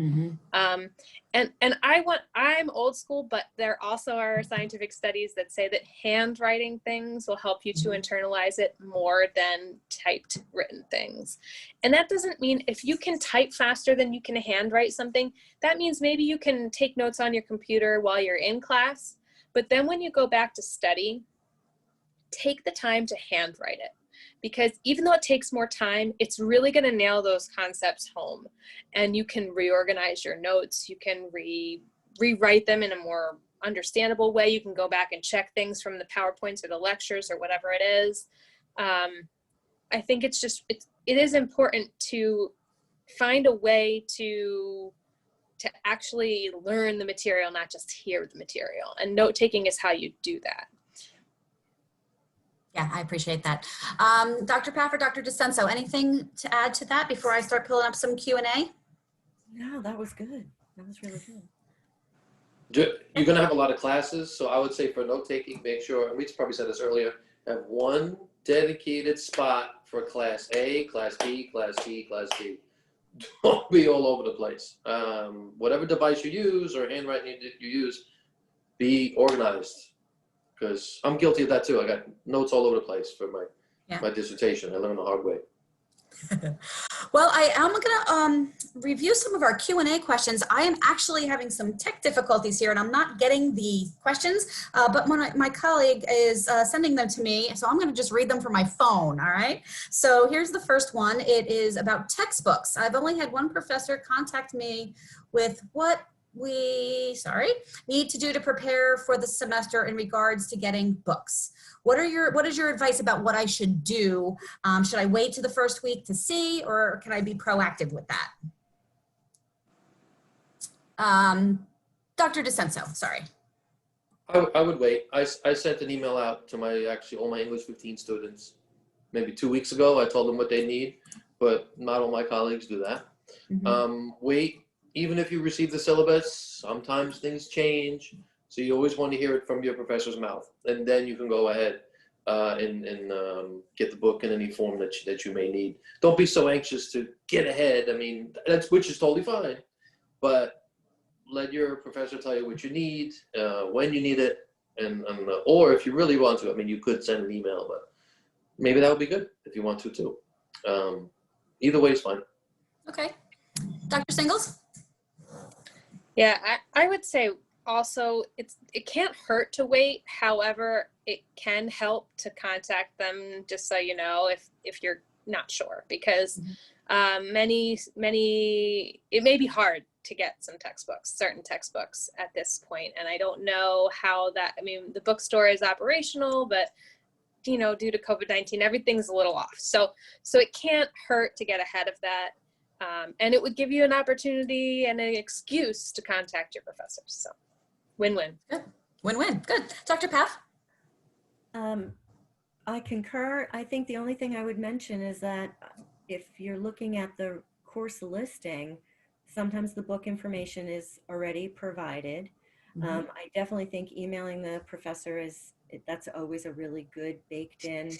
And I'm old school, but there also are scientific studies that say that handwriting things will help you to internalize it more than typed written things. And that doesn't mean if you can type faster than you can handwrite something, that means maybe you can take notes on your computer while you're in class. But then when you go back to study, take the time to handwrite it, because even though it takes more time, it's really going to nail those concepts home, and you can reorganize your notes. You can rewrite them in a more understandable way. You can go back and check things from the PowerPoints or the lectures or whatever it is. I think it is important to find a way to actually learn the material, not just hear the material. And note-taking is how you do that. Yeah, I appreciate that. Dr. Paff or Dr. DeSenso, anything to add to that before I start pulling up some Q&A? No, that was good. That was really good. You're going to have a lot of classes, so I would say for note-taking, make sure, and we probably said this earlier, have one dedicated spot for Class A, Class B, Class C, Class D. Don't be all over the place. Whatever device you use or handwriting you use, be organized. Because I'm guilty of that too. I got notes all over the place for my dissertation. I learned the hard way. Well, I am going to review some of our Q&A questions. I am actually having some tech difficulties here, and I'm not getting the questions, but my colleague is sending them to me, so I'm going to just read them from my phone, all right? So here's the first one. It is about textbooks. I've only had one professor contact me with what we need to do to prepare for the semester in regards to getting books. What is your advice about what I should do? Should I wait to the first week to see, or can I be proactive with that? Dr. DeSenso, sorry. I would wait. I sent an email out to all my English 15 students maybe 2 weeks ago. I told them what they need, but not all my colleagues do that. Mm-hmm. Wait, even if you receive the syllabus, sometimes things change. So you always want to hear it from your professor's mouth, and then you can go ahead and get the book in any form that you may need. Don't be so anxious to get ahead. I mean, which is totally fine, but let your professor tell you what you need, when you need it, and or if you really want to. I mean, you could send an email, but maybe that would be good if you want to too. Either way is fine. Okay, Dr. Singles. Yeah, I would say also it can't hurt to wait. However, it can help to contact them just so you know if you're not sure, because many it may be hard to get certain textbooks at this point, and I don't know how that. I mean, the bookstore is operational, but due to COVID-19, everything's a little off. So it can't hurt to get ahead of that. And it would give you an opportunity and an excuse to contact your professors. So win-win. Good. Win-win. Good. Dr. Paff? I concur. I think the only thing I would mention is that if you're looking at the course listing, sometimes the book information is already provided. I definitely think emailing the professor that's always a really good baked in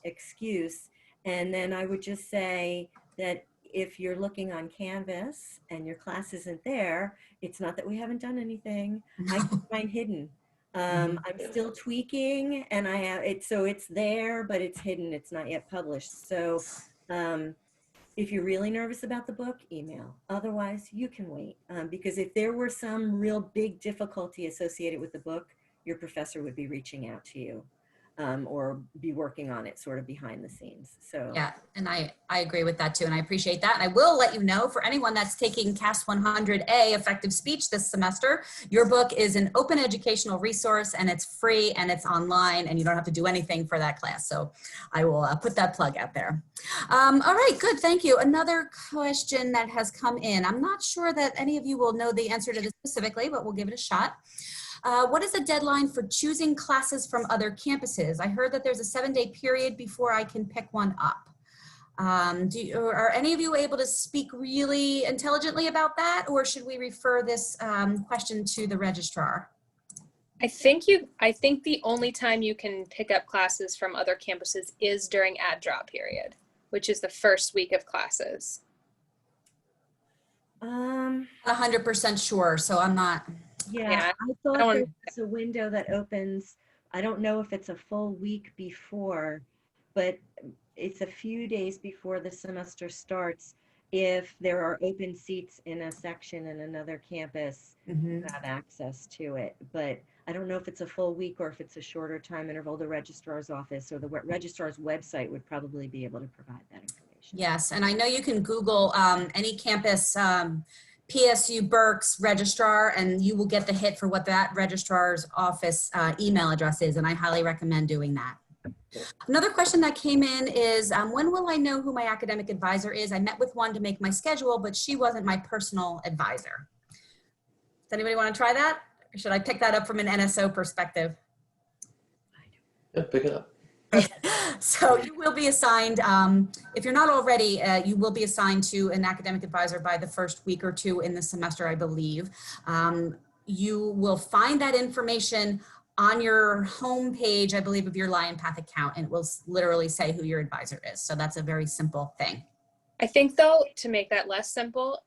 excuse. And then I would just say that if you're looking on Canvas and your class isn't there, it's not that we haven't done anything. I keep mine hidden. I'm still tweaking, and I have it, so it's there, but it's hidden. It's not yet published. So if you're really nervous about the book, email. Otherwise, you can wait, because if there were some real big difficulty associated with the book, your professor would be reaching out to you. Or be working on it sort of behind the scenes. So yeah, and I agree with that too, and I appreciate that. And I will let you know, for anyone that's taking CAS 100A effective speech this semester, your book is an open educational resource, and it's free and it's online, and you don't have to do anything for that class. So I will put that plug out there. All right, good, thank you. Another question that has come in. I'm not sure that any of you will know the answer to this specifically, but we'll give it a shot. What is the deadline for choosing classes from other campuses? I heard that there's a 7-day period before I can pick one up. Are any of you able to speak really intelligently about that, or should we refer this question to the registrar? I think the only time you can pick up classes from other campuses is during ad draw period, which is the first week of classes. 100% sure, so I'm not. Yeah, I thought there was a window that opens, I don't know if it's a full week before, but it's a few days before the semester starts. If there are open seats in a section in another campus, you have access to it. But I don't know if it's a full week or if it's a shorter time interval. The registrar's office or the registrar's website would probably be able to provide that information. Yes, and I know you can Google any campus PSU Berks registrar, and you will get the hit for what that registrar's office email address is, and I highly recommend doing that. Another question that came in is, when will I know who my academic advisor is? I met with one to make my schedule, but she wasn't my personal advisor. Does anybody want to try that? Or should I pick that up from an NSO perspective? Yeah, pick it up. So you will be assigned, if you're not already, you will be assigned to an academic advisor by the first week or two in the semester, I believe. you will find that information on your home page, I believe, of your LionPath account, and it will literally say who your advisor is. So that's a very simple thing. I think though, to make that less simple,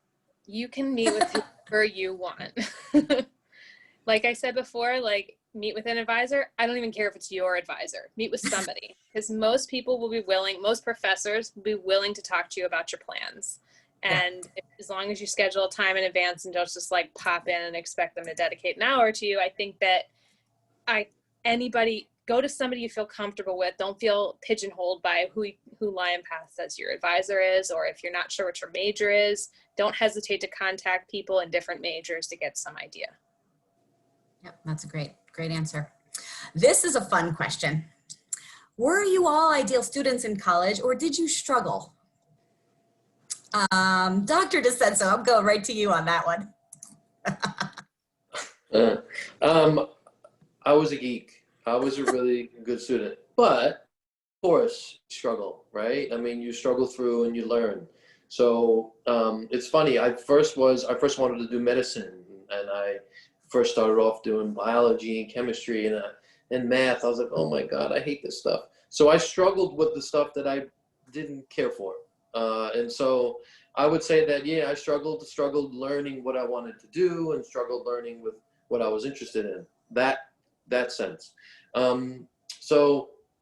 you can meet with whoever you want. Like I said before, like meet with an advisor. I don't even care if it's your advisor. Meet with somebody, because most people will be willing, most professors will be willing to talk to you about your plans. And as long as you schedule time in advance and don't just like pop in and expect them to dedicate an hour to you, I think that anybody, go to somebody you feel comfortable with. Don't feel pigeonholed by who LionPath says your advisor is, or if you're not sure what your major is, don't hesitate to contact people in different majors to get some idea. Yep, that's a great answer. This is a fun question. Were you all ideal students in college, or did you struggle? Dr. DeSenso, I'm going right to you on that one. I was a geek. I was a really good student, but of course, struggle, right? I mean, you struggle through and you learn. So it's funny. I first wanted to do medicine, and I first started off doing biology and chemistry and math. I was like, oh my God, I hate this stuff. So I struggled with the stuff that I didn't care for. And so I would say that, yeah, I struggled learning what I wanted to do, and struggled learning with what I was interested in, that sense.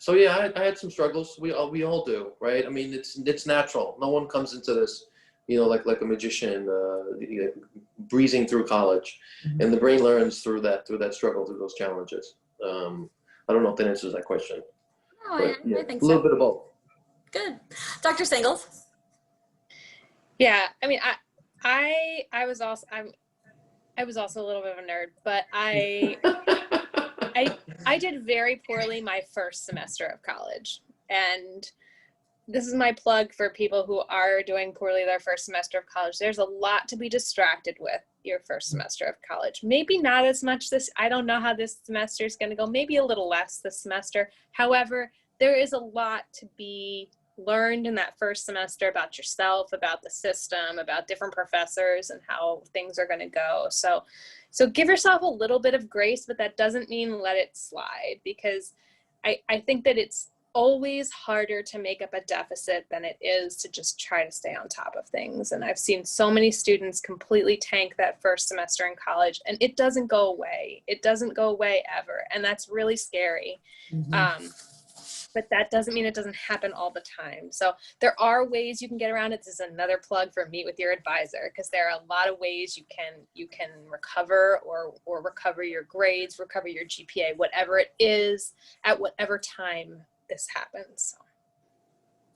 So yeah, I had some struggles. We all do, right? I mean, it's natural. No one comes into this, like a magician, breezing through college, and the brain learns through that struggle, through those challenges. I don't know if that answers that question. No, But, yeah, I think a little so. bit of both. Good. Dr. Singles? Yeah, I mean, I was also a little bit of a nerd, but I did very poorly my first semester of college. And this is my plug for people who are doing poorly their first semester of college. There's a lot to be distracted with your first semester of college. Maybe not as much I don't know how this semester is going to go, maybe a little less this semester. However, there is a lot to be learned in that first semester about yourself, about the system, about different professors and how things are going to go. So give yourself a little bit of grace, but that doesn't mean let it slide, because I think that it's always harder to make up a deficit than it is to just try to stay on top of things. And I've seen so many students completely tank that first semester in college, and it doesn't go away. It doesn't go away ever. And that's really scary. But that doesn't mean it doesn't happen all the time. So there are ways you can get around it. This is another plug for meet with your advisor, because there are a lot of ways you can recover or recover your grades, recover your GPA, whatever it is, at whatever time this happens. So.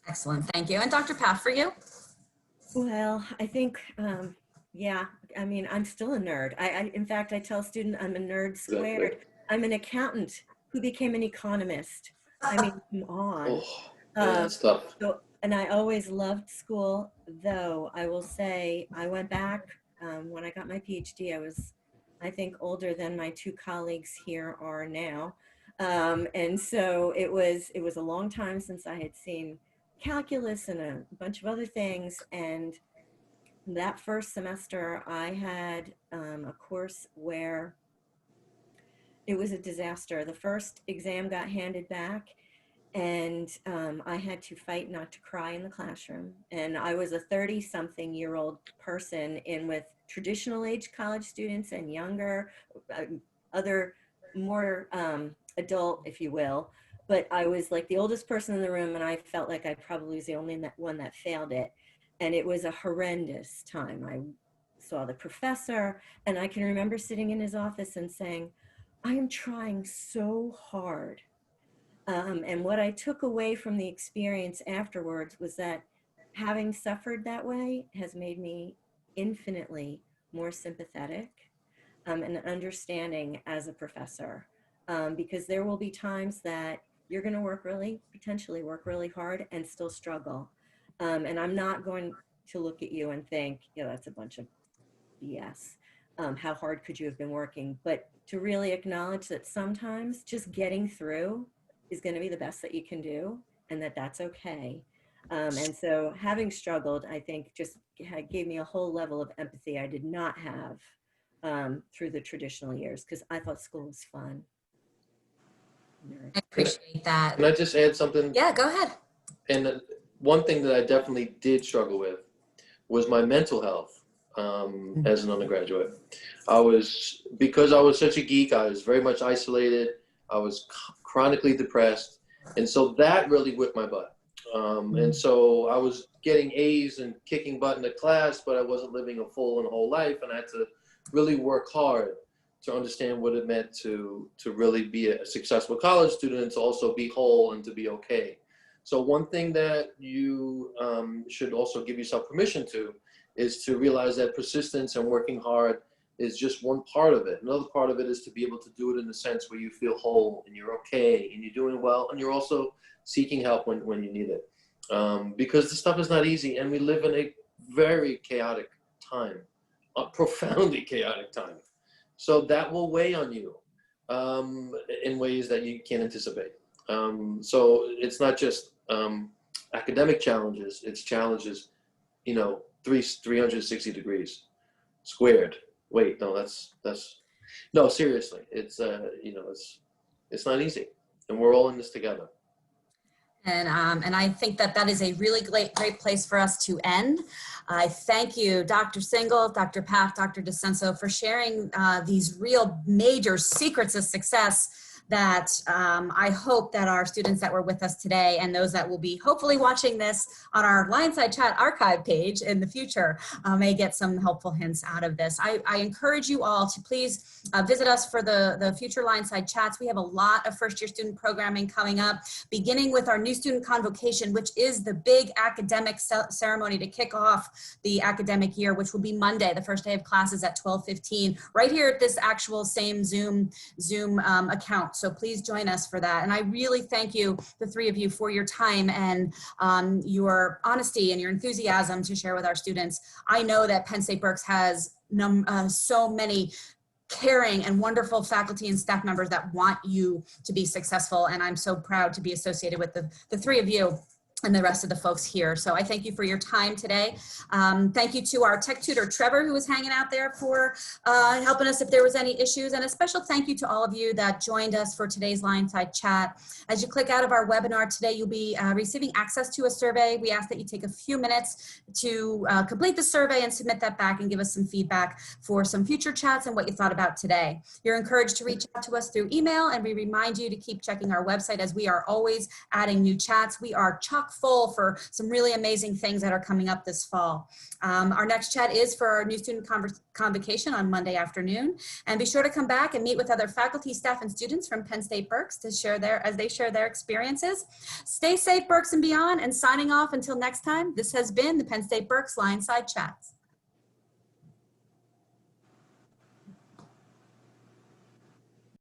Excellent, thank you. And Dr. Paff, for you? Well, I think, yeah, I mean, I'm still a nerd. In fact, I tell students I'm a nerd squared. Exactly. I'm an accountant who became an economist. I mean, come on. Oh, yeah, that's tough. And I always loved school, though I will say I went back when I got my PhD. I was, I think, older than my two colleagues here are now. And so it was a long time since I had seen calculus and a bunch of other things. And that first semester I had a course where it was a disaster. The first exam got handed back, and I had to fight not to cry in the classroom. And I was a 30-something-year-old person in with traditional age college students and younger, other more adult, if you will. But I was like the oldest person in the room, and I felt like I probably was the only one that failed it. And it was a horrendous time. I saw the professor, and I can remember sitting in his office and saying, I am trying so hard. And what I took away from the experience afterwards was that having suffered that way has made me infinitely more sympathetic and understanding as a professor, because there will be times that you're going to potentially work really hard and still struggle. And I'm not going to look at you and think, yeah, that's a bunch of BS. How hard could you have been working? But to really acknowledge that sometimes just getting through is going to be the best that you can do, and that's okay. And so having struggled, I think just gave me a whole level of empathy I did not have through the traditional years, because I thought school was fun. I appreciate that. Can I just add something? Yeah, go ahead. And one thing that I definitely did struggle with was my mental health as an undergraduate. Because I was such a geek, I was very much isolated. I was chronically depressed. And so that really whipped my butt. And so I was getting A's and kicking butt in the class, but I wasn't living a full and whole life. And I had to really work hard to understand what it meant to really be a successful college student, and to also be whole and to be okay. So one thing that you should also give yourself permission to is to realize that persistence and working hard is just one part of it. Another part of it is to be able to do it in the sense where you feel whole and you're okay and you're doing well and you're also seeking help when you need it. Because this stuff is not easy, and we live in a very chaotic time, a profoundly chaotic time. So that will weigh on you in ways that you can't anticipate. So it's not just academic challenges, it's challenges, 360 degrees squared. Wait, no, no, seriously, it's not easy, and we're all in this together. And I think that is a really great place for us to end. I thank you, Dr. Single, Dr. Paff, Dr. Senso, for sharing these real major secrets of success that I hope that our students that were with us today and those that will be hopefully watching this on our LionSide Chat archive page in the future may get some helpful hints out of this. I encourage you all to please visit us for the future LionSide Chats. We have a lot of first-year student programming coming up, beginning with our new student convocation, which is the big academic ceremony to kick off the academic year, which will be Monday, the first day of classes at 12:15, right here at this actual same Zoom account. So please join us for that. And I really thank you, the three of you, for your time and your honesty and your enthusiasm to share with our students. I know that Penn State Berks has so many caring and wonderful faculty and staff members that want you to be successful. And I'm so proud to be associated with the three of you and the rest of the folks here. So I thank you for your time today. Thank you to our tech tutor, Trevor, who was hanging out there for helping us if there was any issues. And a special thank you to all of you that joined us for today's LionSide Chat. As you click out of our webinar today, you'll be receiving access to a survey. We ask that you take a few minutes to complete the survey and submit that back and give us some feedback for some future chats and what you thought about today. You're encouraged to reach out to us through email, and we remind you to keep checking our website as we are always adding new chats. We are chock full for some really amazing things that are coming up this fall. Our next chat is for our new student convocation on Monday afternoon. And be sure to come back and meet with other faculty, staff, and students from Penn State Berks to share as they share their experiences. Stay safe, Berks and beyond, and signing off until next time, this has been the Penn State Berks LionSide Chats.